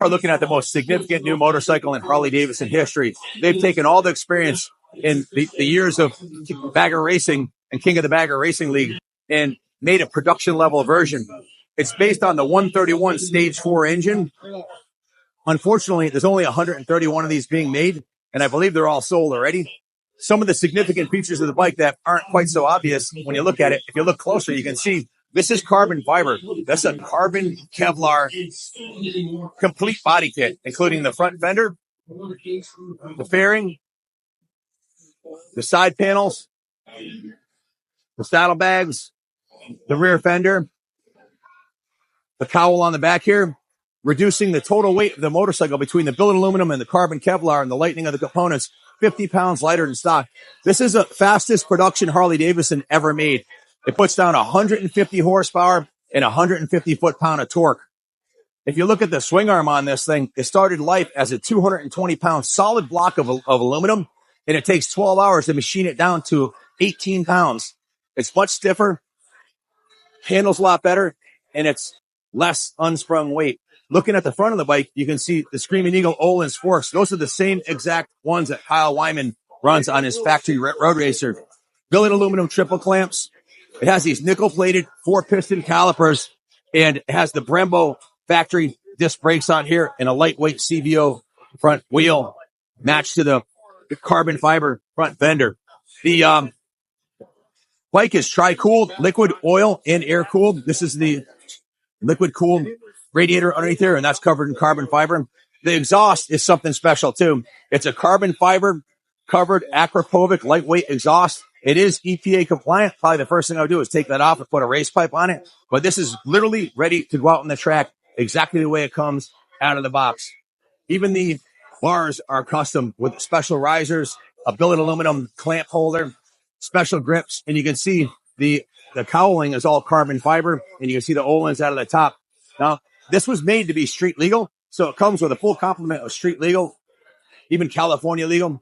are looking at the most significant new motorcycle in Harley-Davidson history. They've taken all the experience in the years of Bagger Racing and King of the Bagger Racing League and made a production level version. It's based on the 131 Stage 4 engine. Unfortunately, there's only 131 of these being made, and I believe they're all sold already. Some of the significant features of the bike that aren't quite so obvious when you look at it, if you look closer, you can see this is carbon fiber. That's a carbon Kevlar complete body kit, including the front fender, the fairing, the side panels, the saddlebags, the rear fender, the cowl on the back here, reducing the total weight of the motorcycle between the billet aluminum and the carbon Kevlar and the lightening of the components, 50 pounds lighter than stock. This is the fastest production Harley-Davidson ever made. It puts down 150 horsepower and 150 foot-pound of torque. If you look at the swing arm on this thing, it started life as a 220-pound solid block of aluminum, and it takes 12 hours to machine it down to 18 pounds. It's much stiffer, handles a lot better, and it's less unsprung weight. Looking at the front of the bike, you can see the Screaming Eagle Öhlins forks. Those are the same exact ones that Kyle Wyman runs on his factory road racer. Billet aluminum triple clamps. It has these nickel-plated 4-piston calipers, and it has the Brembo factory disc brakes on here and a lightweight CVO front wheel matched to the carbon fiber front fender. The bike is tri-cooled, liquid, oil, and air-cooled. This is the liquid-cooled radiator underneath there, and that's covered in carbon fiber. The exhaust is something special, too. It's a carbon fiber covered Akrapovic lightweight exhaust. It is EPA compliant. Probably the first thing I would do is take that off and put a race pipe on it. But this is literally ready to go out on the track exactly the way it comes out of the box. Even the bars are custom with special risers, a billet aluminum clamp holder, special grips, and you can see the cowling is all carbon fiber, and you can see the Öhlins out of the top. Now, this was made to be street legal, so it comes with a full complement of street legal, even California legal.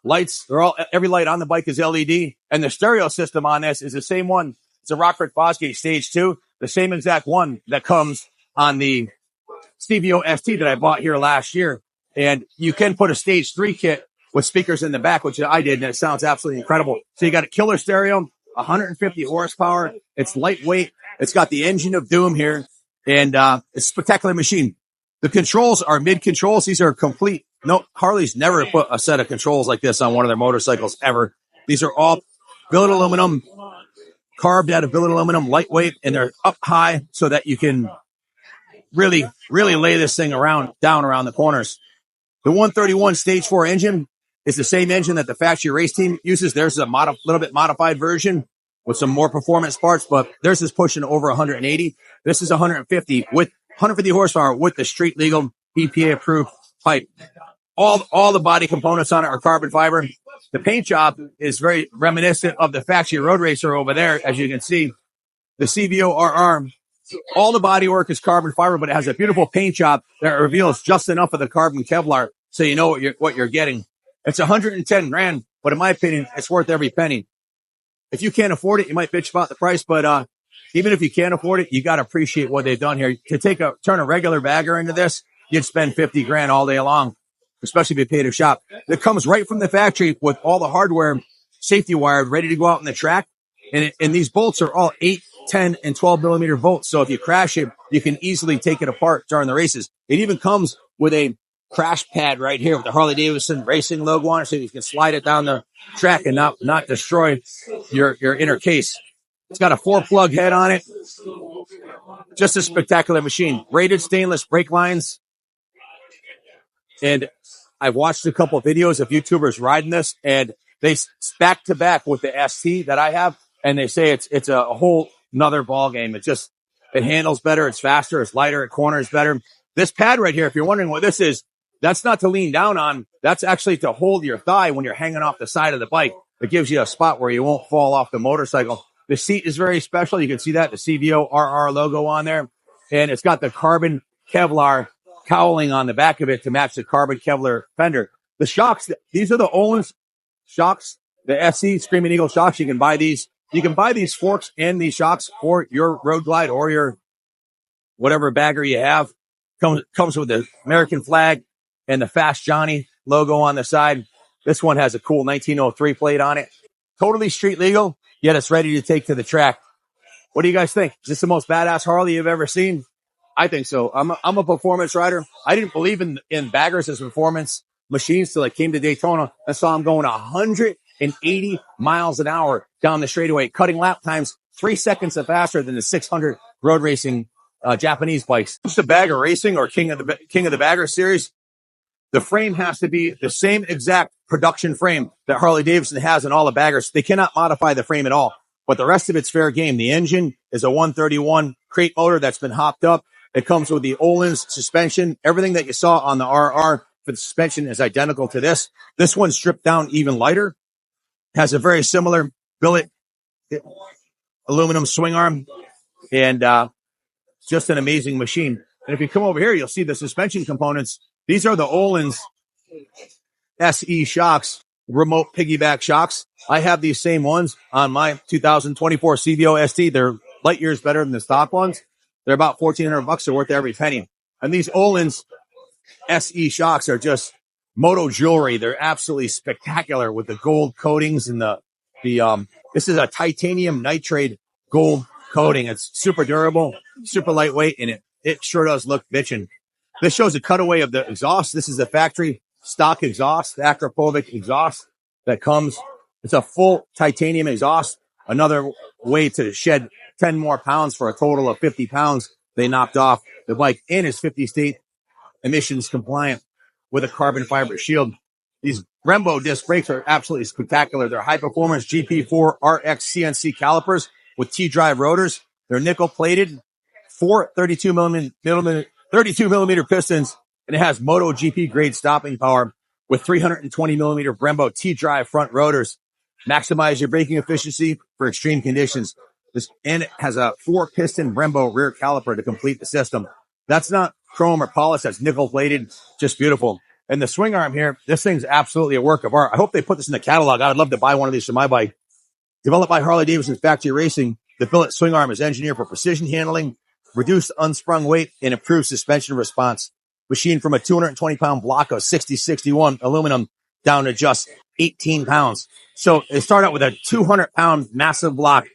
Lights, every light on the bike is LED, and the stereo system on this is the same one. It's a Rockford Fosgate Stage 2, the same exact one that comes on the CVO ST that I bought here last year. And you can put a Stage 3 kit with speakers in the back, which I did, and it sounds absolutely incredible. So you got a killer stereo, 150 horsepower. It's lightweight. It's got the engine of doom here, and it's a spectacular machine. The controls are mid-controls. These are complete. No, Harley's never put a set of controls like this on one of their motorcycles ever. These are all billet aluminum, carved out of billet aluminum, lightweight, and they're up high so that you can really lay this thing down around the corners. The 131 Stage 4 engine is the same engine that the factory race team uses. There's a little bit modified version with some more performance parts, but theirs is pushing over 180. This is 150 with 150 horsepower with the street legal EPA approved pipe. All the body components on it are carbon fiber. The paint job is very reminiscent of the factory road racer over there. As you can see, the CVO RR, all the body work is carbon fiber, but it has a beautiful paint job that reveals just enough of the carbon Kevlar so you know what you're getting. It's 110 grand, but in my opinion, it's worth every penny. If you can't afford it, you might bitch about the price, but even if you can't afford it, you got to appreciate what they've done here. To turn a regular bagger into this, you'd spend 50 grand all day long, especially if you paid a shop. It comes right from the factory with all the hardware, safety wired, ready to go out on the track. And these bolts are all 8, 10, and 12 millimeter bolts. So if you crash it, you can easily take it apart during the races. It even comes with a crash pad right here with the Harley-Davidson racing logo on it, so you can slide it down the track and not destroy your inner case. It's got a 4-plug head on it. Just a spectacular machine. Rated stainless brake lines. And I've watched a couple of videos of YouTubers riding this, and they back to back with the ST that I have, and they say it's a whole nother ball game. It handles better, it's faster, it's lighter, it corners better. This pad right here, if you're wondering what this is, that's not to lean down on. That's actually to hold your thigh when you're hanging off the side of the bike. It gives you a spot where you won't fall off the motorcycle. The seat is very special. You can see that, the CVO RR logo on there. And it's got the carbon Kevlar cowling on the back of it to match the carbon Kevlar fender. The shocks, these are the Öhlins shocks, the SC Screaming Eagle shocks. You can buy these. You can buy these forks and these shocks for your Roadglide or your whatever bagger you have. Comes with the American flag and the Fast Johnny logo on the side. This one has a cool 1903 plate on it. Totally street legal, yet it's ready to take to the track. What do you guys think? Is this the most badass Harley you've ever seen? I think so. I'm a performance rider. I didn't believe in baggers as performance machines till I came to Daytona and saw them going 180 miles an hour down the straightaway, cutting lap times 3 seconds faster than the 600 road racing Japanese bikes. It's the bagger racing or King of the Bagger series. The frame has to be the same exact production frame that Harley Davidson has in all the baggers. They cannot modify the frame at all, but the rest of it's fair game. The engine is a 131 crate motor that's been hopped up. It comes with the Öhlins suspension. Everything that you saw on the RR for the suspension is identical to this. This one's stripped down even lighter. Has a very similar billet aluminum swing arm, and just an amazing machine. And if you come over here, you'll see the suspension components. These are the Öhlins SE shocks, remote piggyback shocks. I have these same ones on my 2024 CVO ST. They're light years better than the stock ones. They're about $1,400. They're worth every penny. And these Öhlins SE shocks are just moto jewelry. They're absolutely spectacular with the gold coatings and this is a titanium nitride gold coating. It's super durable, super lightweight, and it sure does look bitchin'. This shows a cutaway of the exhaust. This is a factory stock exhaust, the Akrapovic exhaust that comes. It's a full titanium exhaust. Another way to shed 10 more pounds for a total of 50 pounds. They knocked off the bike and is 50 state emissions compliant with a carbon fiber shield. These Brembo disc brakes are absolutely spectacular. They're high performance GP4 RX CNC calipers with T-drive rotors. They're nickel plated, 4 32 millimeter pistons, and it has MotoGP grade stopping power with 320 millimeter Brembo T-drive front rotors. Maximize your braking efficiency for extreme conditions. And it has a 4-piston Brembo rear caliper to complete the system. That's not chrome or polish. That's nickel plated. Just beautiful. And the swing arm here, this thing's absolutely a work of art. I hope they put this in the catalog. I would love to buy one of these for my bike. Developed by Harley Davidson Factory Racing, the billet swing arm is engineered for precision handling, reduced unsprung weight, and improved suspension response. Machined from a 220-pound block of 6061 aluminum down to just 18 pounds. So they start out with a 200-pound massive block,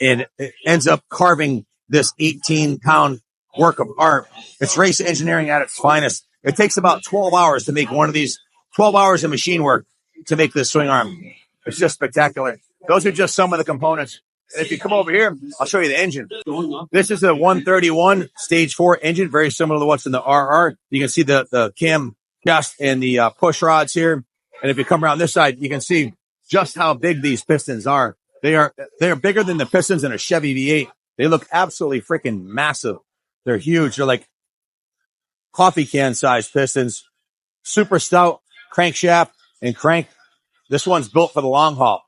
and it ends up carving this 18-pound work of art. It's race engineering at its finest. It takes about 12 hours to make one of these, 12 hours of machine work to make this swing arm. It's just spectacular. Those are just some of the components. And if you come over here, I'll show you the engine. This is a 131 stage 4 engine, very similar to what's in the RR. You can see the cam cast and the push rods here. And if you come around this side, you can see just how big these pistons are. They're bigger than the pistons in a Chevy V8. They look absolutely freaking massive. They're huge. They're like coffee can sized pistons, super stout crankshaft and crank. This one's built for the long haul.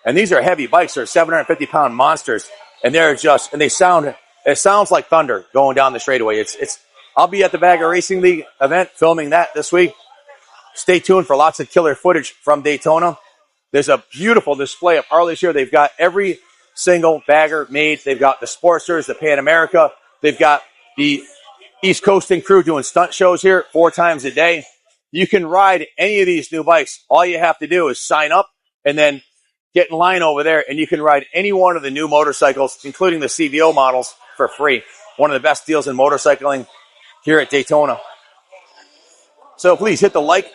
And these are heavy bikes. They're 750-pound monsters. And it sounds like thunder going down the straightaway. I'll be at the Bagger Racing League event filming that this week. Stay tuned for lots of killer footage from Daytona. There's a beautiful display of Harleys here. They've got every single bagger made. They've got the Sportsters, the Pan America. They've got the East Coasting crew doing stunt shows here 4 times a day. You can ride any of these new bikes. All you have to do is sign up and then get in line over there, and you can ride any one of the new motorcycles, including the CVO models, for free. One of the best deals in motorcycling here at Daytona. So please hit the like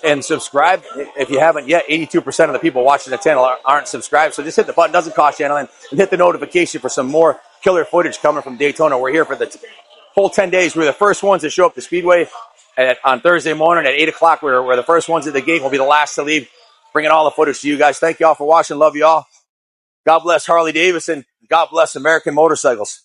and subscribe if you haven't yet. 82% of the people watching the channel aren't subscribed, so just hit the button. Doesn't cost you anything, and hit the notification for some more killer footage coming from Daytona. We're here for the whole 10 days. We're the first ones to show up to Speedway on Thursday morning at 8 o'clock. We're the first ones at the gate. We'll be the last to leave, bringing all the footage to you guys. Thank you all for watching. Love you all. God bless Harley Davidson. God bless American motorcycles.